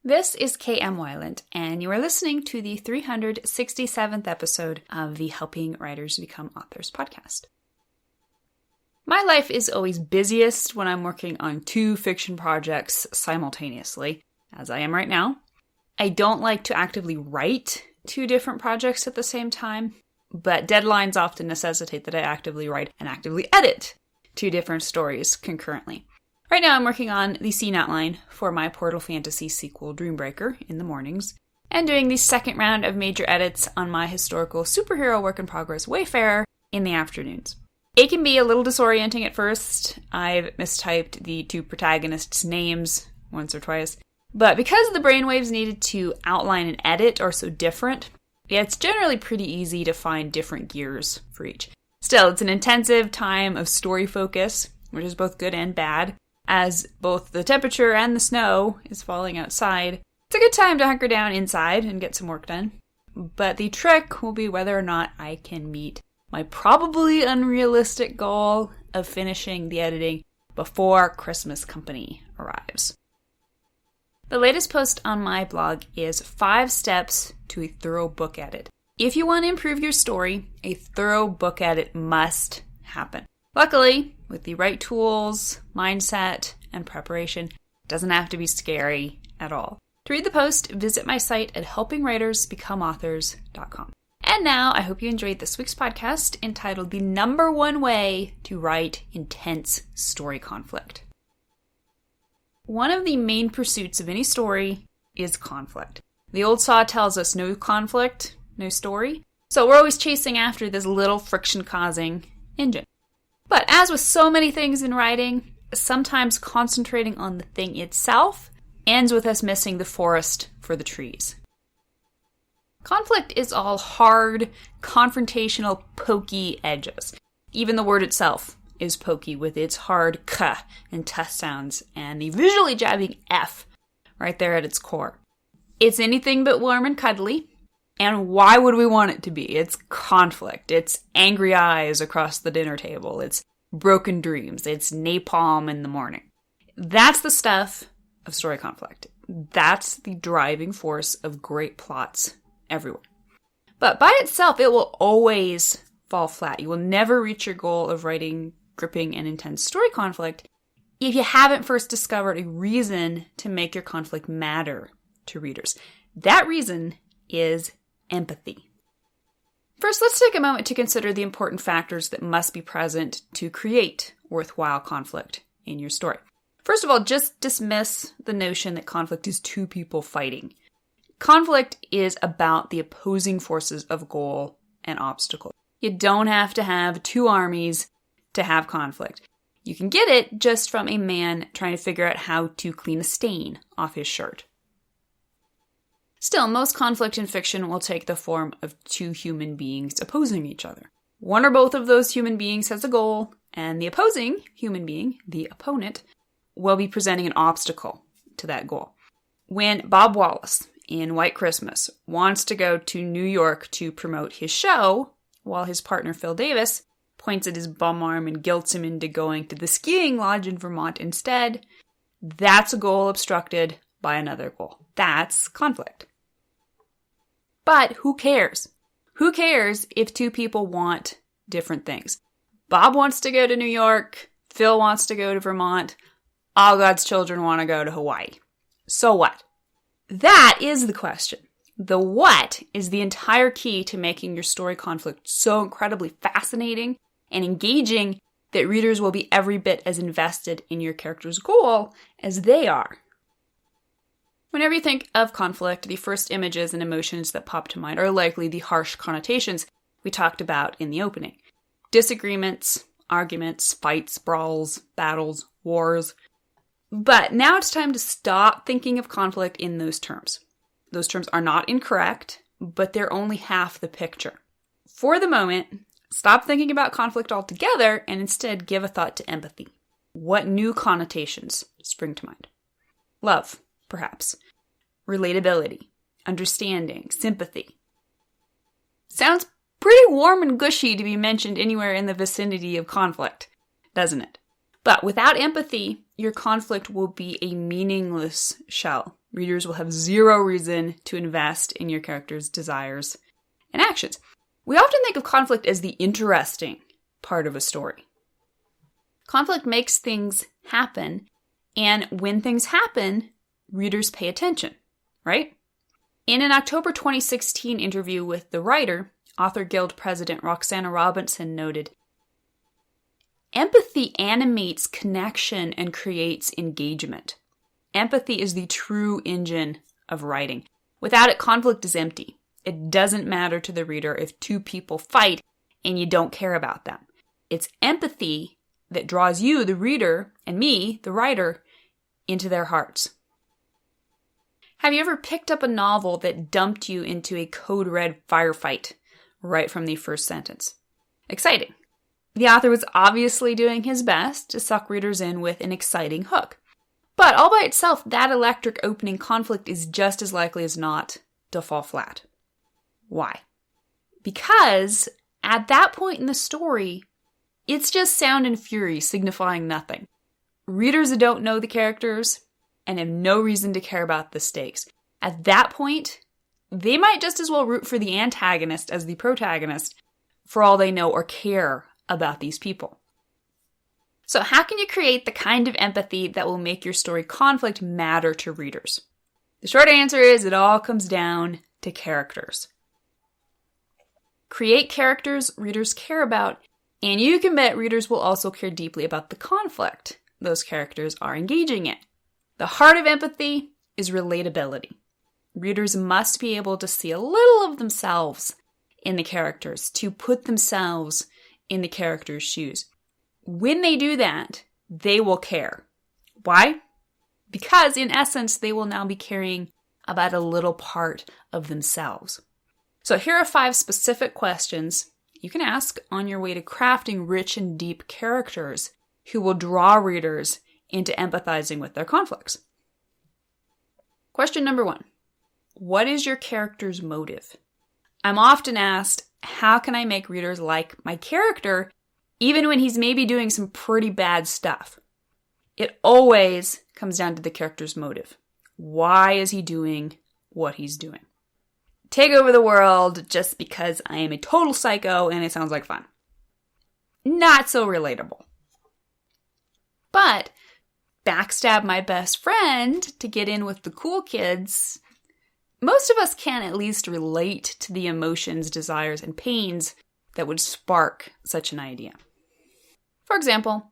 This is KM Weiland, and you are listening to the 367th episode of the Helping Writers Become Authors podcast. My life is always busiest when I'm working on 2 fiction projects simultaneously, as I am right now. I don't like to actively write 2 different projects at the same time, but deadlines often necessitate that I actively write and actively edit 2 different stories concurrently. Right now I'm working on the scene outline for my Portal Fantasy sequel Dreambreaker in the mornings, and doing the second round of major edits on my historical superhero work in progress Wayfarer in the afternoons. It can be a little disorienting at first. I've mistyped the 2 protagonists' names once or twice, but because the brainwaves needed to outline and edit are so different, it's generally pretty easy to find different gears for each. Still, it's an intensive time of story focus, which is both good and bad, as both the temperature and the snow is falling outside. It's a good time to hunker down inside and get some work done. But the trick will be whether or not I can meet my probably unrealistic goal of finishing the editing before Christmas Company arrives. The latest post on my blog is 5 steps to a thorough book edit. If you want to improve your story, a thorough book edit must happen. Luckily, with the right tools, mindset, and preparation, it doesn't have to be scary at all. To read the post, visit my site at helpingwritersbecomeauthors.com. And now, I hope you enjoyed this week's podcast entitled The Number One Way to Write Intense Story Conflict. One of the main pursuits of any story is conflict. The old saw tells us no conflict, no story. So we're always chasing after this little friction-causing engine. But as with so many things in writing, sometimes concentrating on the thing itself ends with us missing the forest for the trees. Conflict is all hard, confrontational, pokey edges. Even the word itself is pokey with its hard k and t sounds and the visually jabbing f right there at its core. It's anything but warm and cuddly. And why would we want it to be? It's conflict. It's angry eyes across the dinner table. It's broken dreams. It's napalm in the morning. That's the stuff of story conflict. That's the driving force of great plots everywhere. But by itself, it will always fall flat. You will never reach your goal of writing gripping and intense story conflict if you haven't first discovered a reason to make your conflict matter to readers. That reason is empathy. First, let's take a moment to consider the important factors that must be present to create worthwhile conflict in your story. First of all, just dismiss the notion that conflict is 2 people fighting. Conflict is about the opposing forces of goal and obstacle. You don't have to have 2 armies to have conflict. You can get it just from a man trying to figure out how to clean a stain off his shirt. Still, most conflict in fiction will take the form of 2 human beings opposing each other. One or both of those human beings has a goal, and the opposing human being, the opponent, will be presenting an obstacle to that goal. When Bob Wallace in White Christmas wants to go to New York to promote his show, while his partner Phil Davis points at his bum arm and guilts him into going to the skiing lodge in Vermont instead, that's a goal obstructed by another goal. That's conflict. But who cares? Who cares if 2 people want different things? Bob wants to go to New York. Phil wants to go to Vermont. All God's children want to go to Hawaii. So what? That is the question. The what is the entire key to making your story conflict so incredibly fascinating and engaging that readers will be every bit as invested in your character's goal as they are. Whenever you think of conflict, the first images and emotions that pop to mind are likely the harsh connotations we talked about in the opening. Disagreements, arguments, fights, brawls, battles, wars. But now it's time to stop thinking of conflict in those terms. Those terms are not incorrect, but they're only half the picture. For the moment, stop thinking about conflict altogether and instead give a thought to empathy. What new connotations spring to mind? Love, perhaps. Relatability, understanding, sympathy. Sounds pretty warm and gushy to be mentioned anywhere in the vicinity of conflict, doesn't it? But without empathy, your conflict will be a meaningless shell. Readers will have zero reason to invest in your character's desires and actions. We often think of conflict as the interesting part of a story. Conflict makes things happen, and when things happen, readers pay attention, right? In an October 2016 interview with The Writer, Author Guild President Roxana Robinson noted, "Empathy animates connection and creates engagement. Empathy is the true engine of writing. Without it, conflict is empty. It doesn't matter to the reader if two people fight and you don't care about them. It's empathy that draws you, the reader, and me, the writer, into their hearts." Have you ever picked up a novel that dumped you into a code red firefight right from the first sentence? Exciting. The author was obviously doing his best to suck readers in with an exciting hook. But all by itself, that electric opening conflict is just as likely as not to fall flat. Why? Because at that point in the story, it's just sound and fury signifying nothing. Readers don't know the characters and have no reason to care about the stakes. At that point, they might just as well root for the antagonist as the protagonist for all they know or care about these people. So how can you create the kind of empathy that will make your story conflict matter to readers? The short answer is it all comes down to characters. Create characters readers care about, and you can bet readers will also care deeply about the conflict those characters are engaging in. The heart of empathy is relatability. Readers must be able to see a little of themselves in the characters, to put themselves in the characters' shoes. When they do that, they will care. Why? Because in essence, they will now be caring about a little part of themselves. So here are 5 specific questions you can ask on your way to crafting rich and deep characters who will draw readers into empathizing with their conflicts. Question number 1. What is your character's motive? I'm often asked, how can I make readers like my character even when he's maybe doing some pretty bad stuff? It always comes down to the character's motive. Why is he doing what he's doing? Take over the world just because I am a total psycho and it sounds like fun. Not so relatable. But backstab my best friend to get in with the cool kids, most of us can at least relate to the emotions, desires, and pains that would spark such an idea. For example,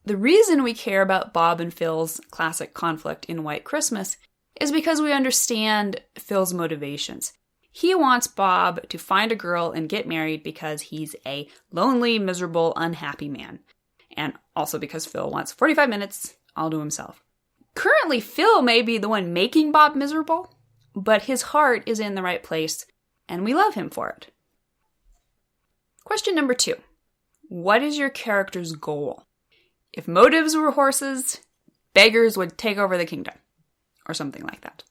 the reason we care about Bob and Phil's classic conflict in White Christmas is because we understand Phil's motivations. He wants Bob to find a girl and get married because he's a lonely, miserable, unhappy man. And also because Phil wants 45 minutes all to himself. Currently, Phil may be the one making Bob miserable, but his heart is in the right place, and we love him for it. Question number 2. What is your character's goal? If motives were horses, beggars would take over the kingdom, or something like that.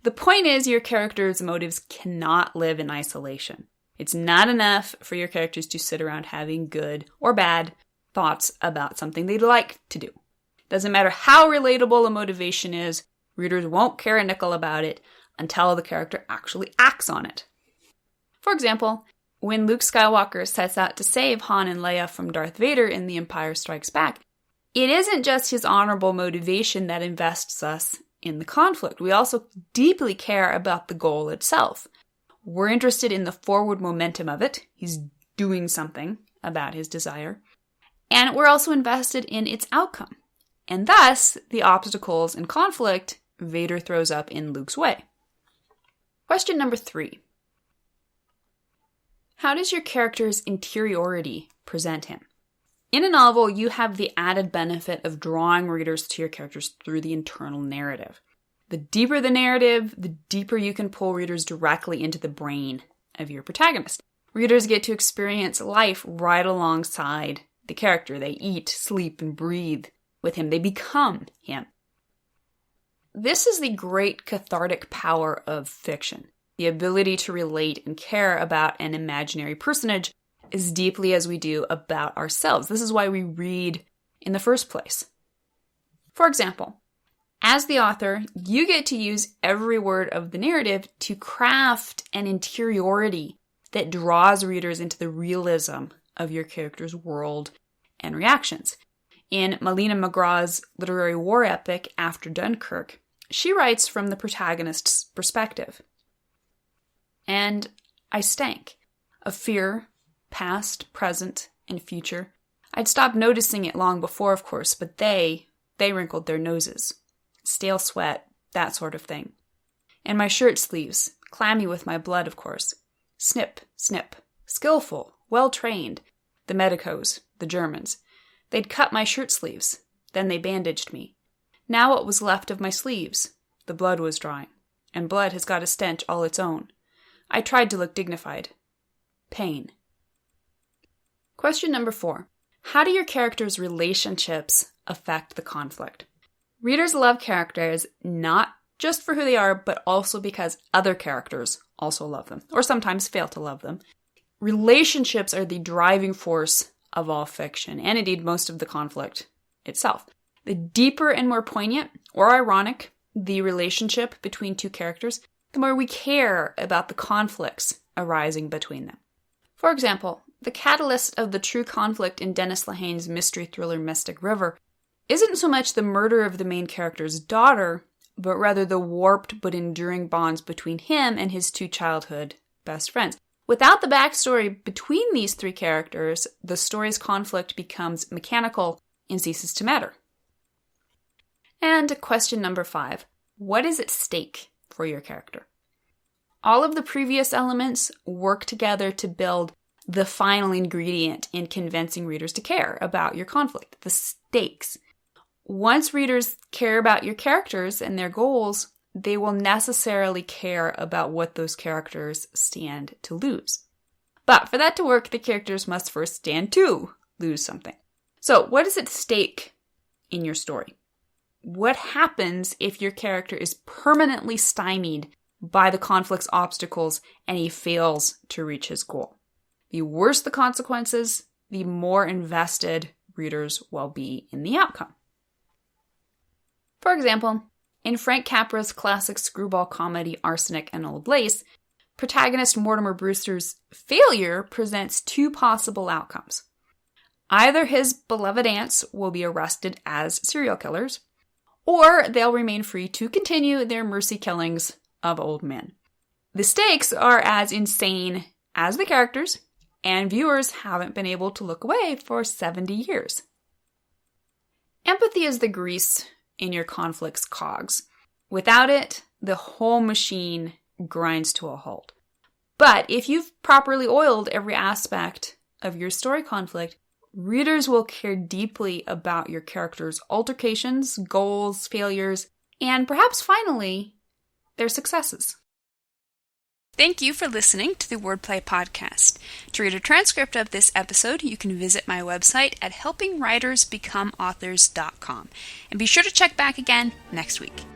The point is your character's motives cannot live in isolation. It's not enough for your characters to sit around having good or bad thoughts about something they'd like to do. Doesn't matter how relatable a motivation is, readers won't care a nickel about it until the character actually acts on it. For example, when Luke Skywalker sets out to save Han and Leia from Darth Vader in The Empire Strikes Back, it isn't just his honorable motivation that invests us in the conflict. We also deeply care about the goal itself. We're interested in the forward momentum of it. He's doing something about his desire. And we're also invested in its outcome. And thus, the obstacles and conflict Vader throws up in Luke's way. Question number 3. How does your character's interiority present him? In a novel, you have the added benefit of drawing readers to your characters through the internal narrative. The deeper the narrative, the deeper you can pull readers directly into the brain of your protagonist. Readers get to experience life right alongside the character. They eat, sleep, and breathe with him. They become him. This is the great cathartic power of fiction. The ability to relate and care about an imaginary personage as deeply as we do about ourselves. This is why we read in the first place. For example, as the author, you get to use every word of the narrative to craft an interiority that draws readers into the realism of your character's world and reactions. In Malina McGraw's literary war epic, After Dunkirk, she writes from the protagonist's perspective. And I stank of fear, past, present, and future. I'd stopped noticing it long before, of course, but they wrinkled their noses. Stale sweat, that sort of thing. And my shirt sleeves, clammy with my blood, of course. Snip, snip. Skillful, well-trained. The medicos, the Germans. They'd cut my shirt sleeves. Then they bandaged me. Now what was left of my sleeves? The blood was drying. And blood has got a stench all its own. I tried to look dignified. Pain. Question number 4. How do your characters' relationships affect the conflict? Readers love characters not just for who they are, but also because other characters also love them, or sometimes fail to love them. Relationships are the driving force of all fiction, and indeed most of the conflict itself. The deeper and more poignant, or ironic, the relationship between two characters, the more we care about the conflicts arising between them. For example, the catalyst of the true conflict in Dennis Lehane's mystery thriller Mystic River isn't so much the murder of the main character's daughter, but rather the warped but enduring bonds between him and his two childhood best friends. Without the backstory between these three characters, the story's conflict becomes mechanical and ceases to matter. And question number 5. What is at stake for your character? All of the previous elements work together to build the final ingredient in convincing readers to care about your conflict, the stakes. Once readers care about your characters and their goals, they will necessarily care about what those characters stand to lose. But for that to work, the characters must first stand to lose something. So, what is at stake in your story? What happens if your character is permanently stymied by the conflict's obstacles and he fails to reach his goal? The worse the consequences, the more invested readers will be in the outcome. For example, in Frank Capra's classic screwball comedy Arsenic and Old Lace, protagonist Mortimer Brewster's failure presents two possible outcomes. Either his beloved aunts will be arrested as serial killers, or they'll remain free to continue their mercy killings of old men. The stakes are as insane as the characters, and viewers haven't been able to look away for 70 years. Empathy is the grease in your conflict's cogs. Without it, the whole machine grinds to a halt. But if you've properly oiled every aspect of your story conflict, readers will care deeply about your characters' altercations, goals, failures, and perhaps finally, their successes. Thank you for listening to the Wordplay Podcast. To read a transcript of this episode, you can visit my website at helpingwritersbecomeauthors.com. And be sure to check back again next week.